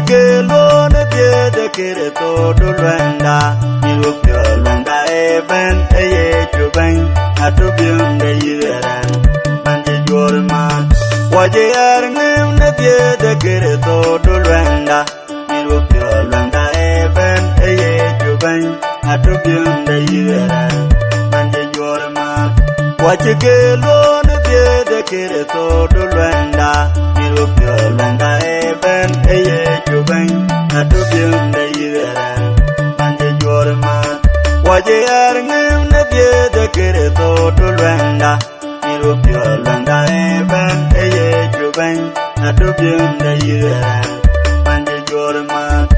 Wachigelo ne de kere to dulwenda. Nirupyo lwenda eben eye chuben. Atubium de yiveran. Manje jorman. Wachigar ngim ne de kere to dulwenda. Nirupyo lwenda eben eye chuben. Atubium de yiveran. Manje jorman. Wachigelo ne de kere to dulwenda. Nirupyo lwenda eben eye chuben. Atubium de yiveran. Manje jorman. Wachigar ngim ne de kere to dulwenda. Nirupyo lwenda eben eye chuben. Atubium de yiveran. Manje jorman.